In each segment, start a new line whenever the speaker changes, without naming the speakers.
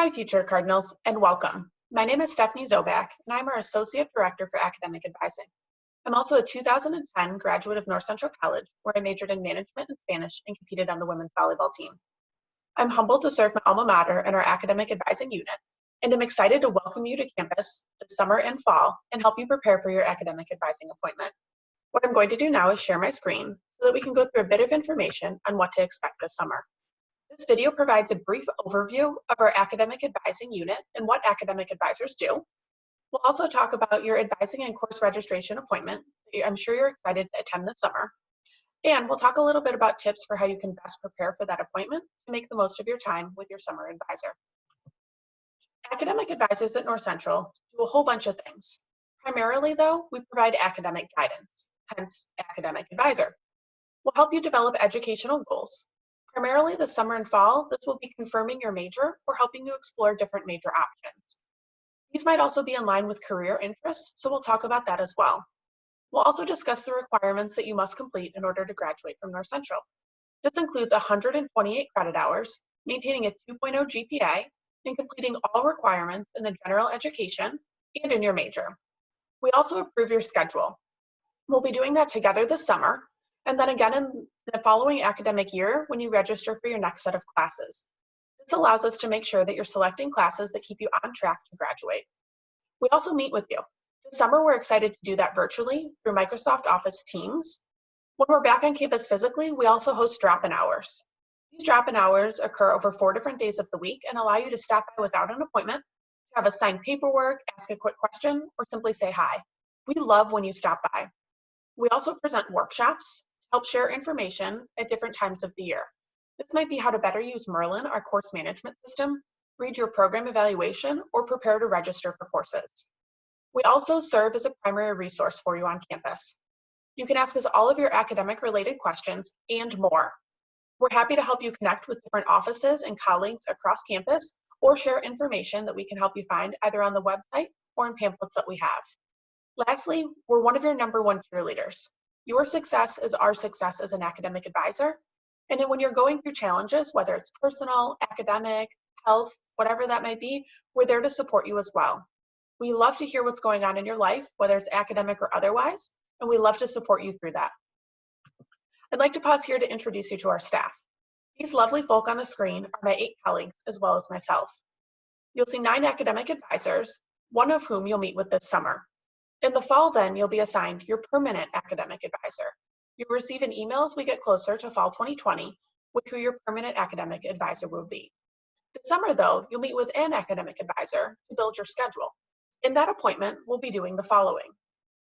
Hi, future Cardinals, and welcome. My name is Stephanie Zobak, and I'm our Associate Director for Academic Advising. I'm also a 2010 graduate of North Central College, where I majored in management and Spanish and competed on the women's volleyball team. I'm humbled to serve my alma mater in our Academic Advising unit, and I'm excited to welcome you to campus this summer and fall and help you prepare for your academic advising appointment. What I'm going to do now is share my screen so that we can go through a bit of information on what to expect this summer. This video provides a brief overview of our academic advising unit and what academic advisors do. We'll also talk about your advising and course registration appointment that I'm sure you're excited to attend this summer. And we'll talk a little bit about tips for how you can best prepare for that appointment to make the most of your time with your summer advisor. Academic advisors at North Central do a whole bunch of things. Primarily, though, we provide academic guidance, hence academic advisor. We'll help you develop educational goals. Primarily this summer and fall, this will be confirming your major or helping you explore different major options. These might also be in line with career interests, so we'll talk about that as well. We'll also discuss the requirements that you must complete in order to graduate from North Central. This includes 128 credit hours, maintaining a 2.0 GPA, and completing all requirements in the general education and in your major. We also approve your schedule. We'll be doing that together this summer, and then again in the following academic year when you register for your next set of classes. This allows us to make sure that you're selecting classes that keep you on track to graduate. We also meet with you. This summer, we're excited to do that virtually through Microsoft Office Teams. When we're back on campus physically, we also host drop-in hours. These drop-in hours occur over 4 different days of the week and allow you to stop by without an appointment, to have a signed paperwork, ask a quick question, or simply say hi. We love when you stop by. We also present workshops to help share information at different times of the year. This might be how to better use Merlin, our course management system, read your program evaluation, or prepare to register for courses. We also serve as a primary resource for you on campus. You can ask us all of your academic-related questions and more. We're happy to help you connect with different offices and colleagues across campus or share information that we can help you find either on the website or in pamphlets that we have. Lastly, we're one of your #1 cheerleaders. Your success is our success as an academic advisor. And then when you're going through challenges, whether it's personal, academic, health, whatever that might be, we're there to support you as well. We love to hear what's going on in your life, whether it's academic or otherwise, and we love to support you through that. I'd like to pause here to introduce you to our staff. These lovely folk on the screen are my 8 colleagues as well as myself. You'll see 9 academic advisors, one of whom you'll meet with this summer. In the fall, then, you'll be assigned your permanent academic advisor. You'll receive an email as we get closer to fall 2020 with who your permanent academic advisor will be. This summer, though, you'll meet with an academic advisor to build your schedule. In that appointment, we'll be doing the following.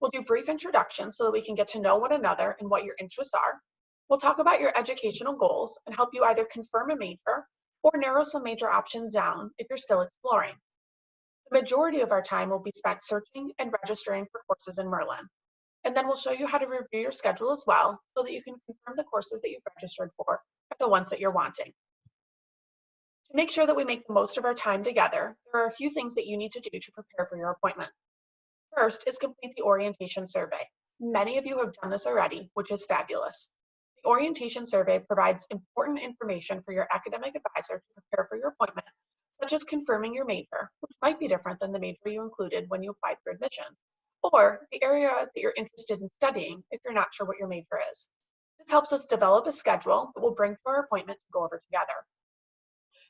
We'll do brief introductions so that we can get to know one another and what your interests are. We'll talk about your educational goals and help you either confirm a major or narrow some major options down if you're still exploring. The majority of our time will be spent searching and registering for courses in Merlin. And then we'll show you how to review your schedule as well so that you can confirm the courses that you've registered for are the ones that you're wanting. To make sure that we make the most of our time together, there are a few things that you need to do to prepare for your appointment. First is complete the orientation survey. Many of you have done this already, which is fabulous. The orientation survey provides important information for your academic advisor to prepare for your appointment, such as confirming your major, which might be different than the major you included when you applied for admissions, or the area that you're interested in studying if you're not sure what your major is. This helps us develop a schedule that we'll bring to our appointment to go over together.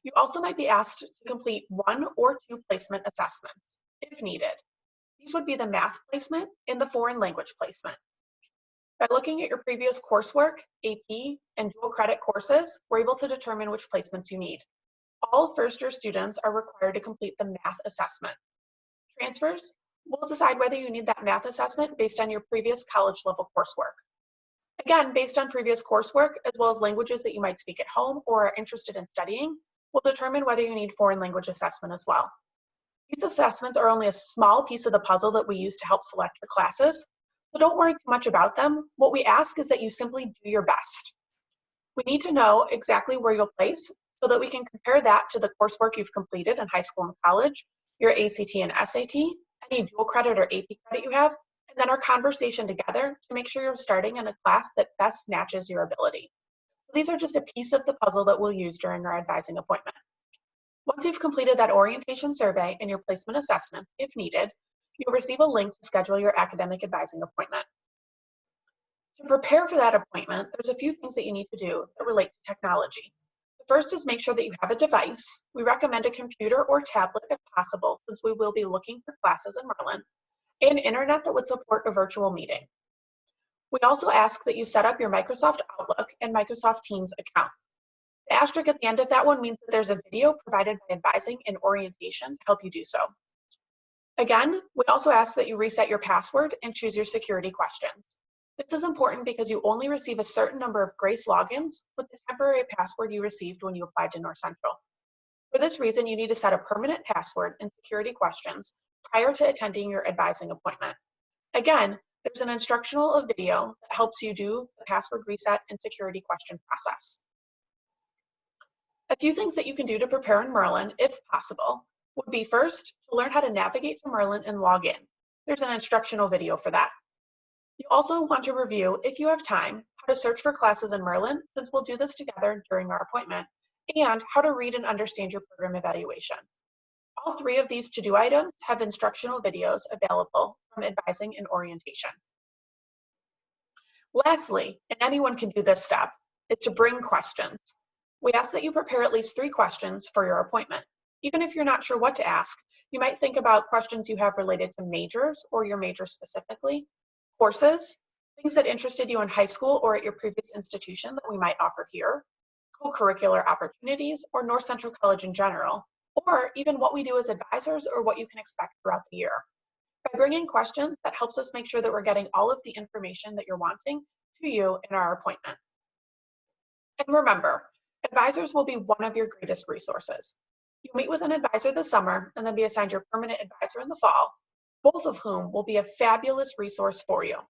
You also might be asked to complete 1 or 2 placement assessments, if needed. These would be the math placement and the foreign language placement. By looking at your previous coursework, AP, and dual credit courses, we're able to determine which placements you need. All first-year students are required to complete the math assessment. Transfers will decide whether you need that math assessment based on your previous college-level coursework. Again, based on previous coursework, as well as languages that you might speak at home or are interested in studying, will determine whether you need foreign language assessment as well. These assessments are only a small piece of the puzzle that we use to help select your classes, so don't worry too much about them. What we ask is that you simply do your best. We need to know exactly where you'll place so that we can compare that to the coursework you've completed in high school and college, your ACT and SAT, any dual credit or AP credit you have, and then our conversation together to make sure you're starting in a class that best matches your ability. These are just a piece of the puzzle that we'll use during our advising appointment. Once you've completed that orientation survey and your placement assessments, if needed, you'll receive a link to schedule your academic advising appointment. To prepare for that appointment, there's a few things that you need to do that relate to technology. The first is make sure that you have a device. We recommend a computer or tablet if possible, since we will be looking for classes in Merlin, and internet that would support a virtual meeting. We also ask that you set up your Microsoft Outlook and Microsoft Teams account. The asterisk at the end of that one means that there's a video provided by advising and orientation to help you do so. Again, we also ask that you reset your password and choose your security questions. This is important because you only receive a certain number of grace logins with the temporary password you received when you applied to North Central. For this reason, you need to set a permanent password and security questions prior to attending your advising appointment. Again, there's an instructional video that helps you do the password reset and security question process. A few things that you can do to prepare in Merlin, if possible, would be first, to learn how to navigate to Merlin and log in. There's an instructional video for that. You also want to review, if you have time, how to search for classes in Merlin, since we'll do this together during our appointment, and how to read and understand your program evaluation. All three of these to-do items have instructional videos available from advising and orientation. Lastly, and anyone can do this step, is to bring questions. We ask that you prepare at least 3 questions for your appointment. Even if you're not sure what to ask, you might think about questions you have related to majors or your major specifically, courses, things that interested you in high school or at your previous institution that we might offer here, co-curricular opportunities, or North Central College in general, or even what we do as advisors or what you can expect throughout the year. By bringing questions, that helps us make sure that we're getting all of the information that you're wanting to you in our appointment. And remember, advisors will be one of your greatest resources. You'll meet with an advisor this summer and then be assigned your permanent advisor in the fall, both of whom will be a fabulous resource for you.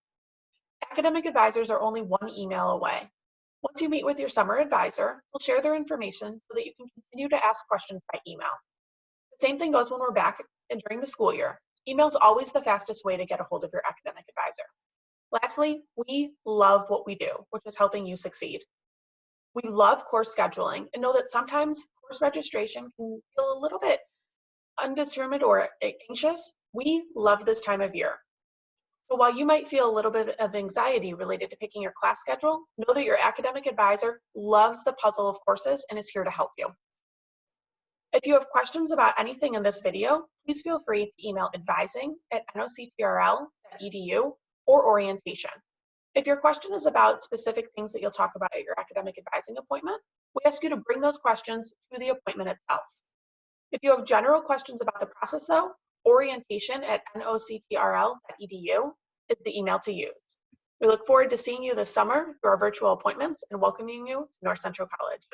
Academic advisors are only one email away. Once you meet with your summer advisor, they'll share their information so that you can continue to ask questions by email. The same thing goes when we're back and during the school year. Email is always the fastest way to get a hold of your academic advisor. Lastly, we love what we do, which is helping you succeed. We love course scheduling and know that sometimes course registration can feel a little bit undetermined or anxious. We love this time of year. So while you might feel a little bit of anxiety related to picking your class schedule, know that your academic advisor loves the puzzle of courses and is here to help you. If you have questions about anything in this video, please feel free to email advising@noctrl.edu or orientation. If your question is about specific things that you'll talk about at your academic advising appointment, we ask you to bring those questions to the appointment itself. If you have general questions about the process though, orientation@noctrl.edu is the email to use. We look forward to seeing you this summer through our virtual appointments and welcoming you to North Central College.